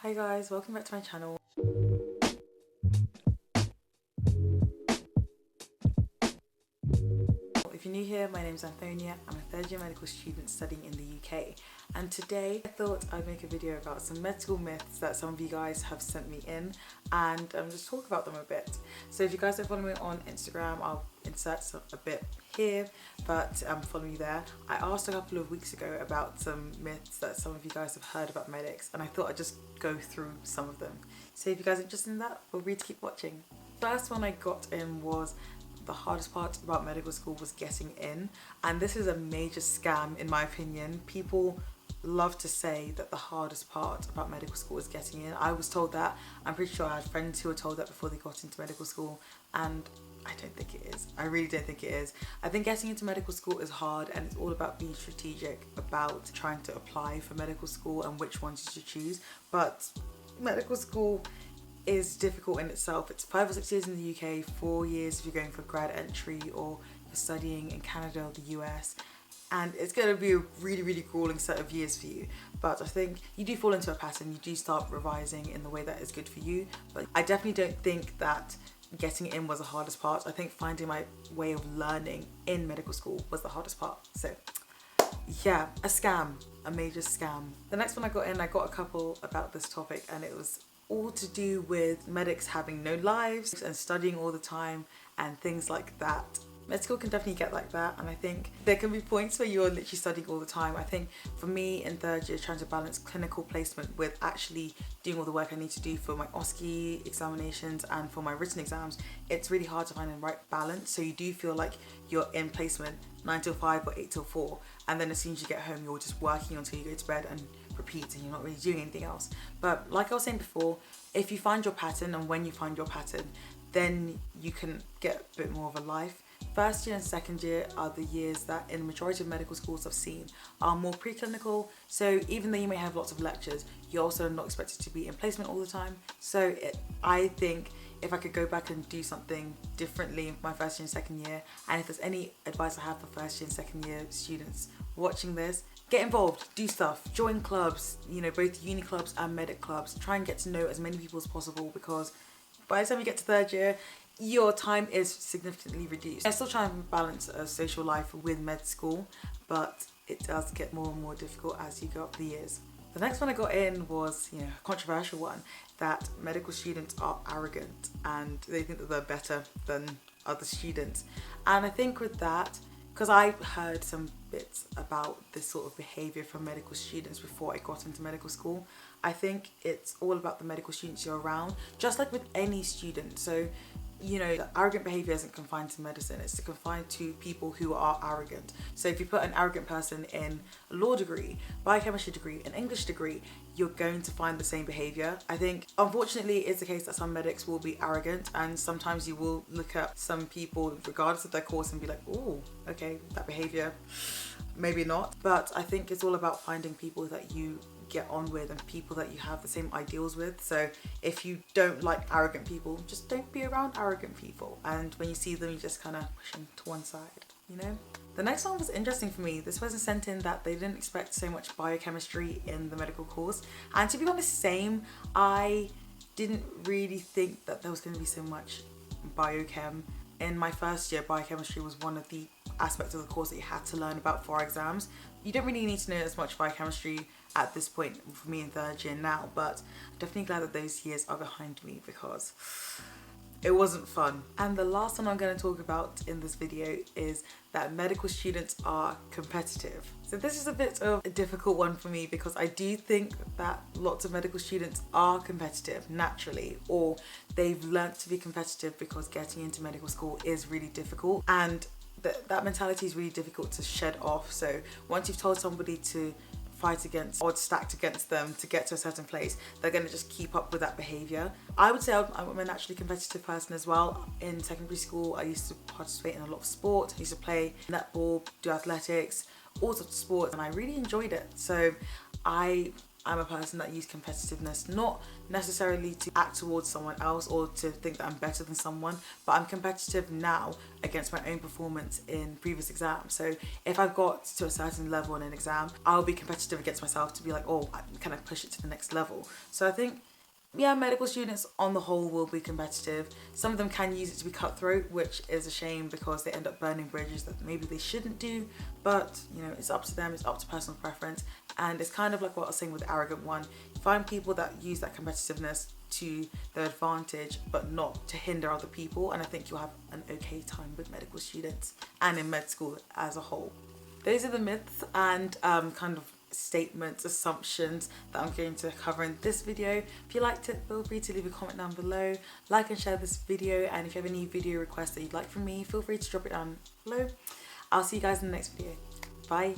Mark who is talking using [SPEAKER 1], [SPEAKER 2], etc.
[SPEAKER 1] Hi guys, welcome back to my channel. If you're new here, my name is Antonia. I'm a third year medical student studying in the UK, and today I thought I'd make a video about some med school myths that some of you guys have sent me in and just talk about them a bit. So if you guys don't follow me on Instagram, I'll insert a bit here, but follow me there. I asked a couple of weeks ago about some myths that some of you guys have heard about medics, and I thought I'd just go through some of them. So if you guys are interested in that, feel free to keep watching. First one I got in was the hardest part about medical school was getting in, and this is a major scam in my opinion. People love to say that the hardest part about medical school is getting in. I was told that. I'm pretty sure I had friends who were told that before they got into medical school, and I don't think it is. I really don't think it is. I think getting into medical school is hard, and it's all about being strategic about trying to apply for medical school and which ones you should choose. But medical school is difficult in itself. It's 5 or 6 years in the UK, 4 years if you're going for grad entry or you're studying in Canada or the US, and it's going to be a really grueling set of years for you. But I think you do fall into a pattern. You do start revising in the way that is good for you, but I definitely don't think that getting in was the hardest part. I think finding my way of learning in medical school was the hardest part. So yeah, a scam, a major scam. The next one I got a couple about this topic, and it was all to do with medics having no lives and studying all the time and things like that. Med school can definitely get like that, and I think there can be points where you're literally studying all the time. I think for me in third year, trying to balance clinical placement with actually doing all the work I need to do for my OSCE examinations and for my written exams, it's really hard to find the right balance. So you do feel like you're in placement 9 till 5 or 8 till 4, and then as soon as you get home you're just working until you go to bed and repeat, and you're not really doing anything else. But like I was saying before, if you find your pattern, and when you find your pattern, then you can get a bit more of a life. First year and second year are the years that in the majority of medical schools I've seen are more preclinical. So even though you may have lots of lectures, you're also not expected to be in placement all the time. So I think if I could go back and do something differently in my first year and second year, and if there's any advice I have for first year and second year students watching this, get involved, do stuff, join clubs, you know, both uni clubs and medic clubs. Try and get to know as many people as possible, because by the time you get to third year, your time is significantly reduced. I still try and balance a social life with med school, but it does get more and more difficult as you go up the years. The next one I got in was, a controversial one, that medical students are arrogant and they think that they're better than other students. And I think with that, because I heard some bits about this sort of behaviour from medical students before I got into medical school, I think it's all about the medical students you're around, just like with any student. So, the arrogant behaviour isn't confined to medicine, it's confined to people who are arrogant. So if you put an arrogant person in a law degree, biochemistry degree, an English degree, you're going to find the same behaviour. I think, unfortunately, it's the case that some medics will be arrogant, and sometimes you will look at some people, regardless of their course, and be like, oh, okay, that behaviour, maybe not. But I think it's all about finding people that you get on with and people that you have the same ideals with. So if you don't like arrogant people, just don't be around arrogant people, and when you see them, you just kind of push them to one side, The next one was interesting for me. This person sent in that they didn't expect so much biochemistry in the medical course, and to be honest, same. I didn't really think that there was going to be so much biochem. In my first year, biochemistry was one of the aspects of the course that you had to learn about for exams. You don't really need to know as much biochemistry at this point for me in third year now, but I'm definitely glad that those years are behind me, because it wasn't fun. And the last one I'm going to talk about in this video is that medical students are competitive. So this is a bit of a difficult one for me, because I do think that lots of medical students are competitive naturally, or they've learnt to be competitive because getting into medical school is really difficult, and that mentality is really difficult to shed off. So once you've told somebody to fight against odds stacked against them to get to a certain place, they're going to just keep up with that behaviour. I would say I'm a naturally competitive person as well. In secondary school, I used to participate in a lot of sport. I used to play netball, do athletics, all sorts of sports, and I really enjoyed it. So I I'm a person that uses competitiveness not necessarily to act towards someone else or to think that I'm better than someone, but I'm competitive now against my own performance in previous exams. So if I've got to a certain level in an exam, I'll be competitive against myself to be like, oh, I can kind of push it to the next level. So I think, yeah, medical students on the whole will be competitive. Some of them can use it to be cutthroat, which is a shame because they end up burning bridges that maybe they shouldn't do. But, you know, it's up to them, it's up to personal preference. And it's kind of like what I was saying with the arrogant one. Find people that use that competitiveness to their advantage, but not to hinder other people. And I think you'll have an okay time with medical students and in med school as a whole. Those are the myths and kind of statements, assumptions that I'm going to cover in this video. If you liked it, feel free to leave a comment down below, like and share this video, and if you have any video requests that you'd like from me, feel free to drop it down below. I'll see you guys in the next video. Bye.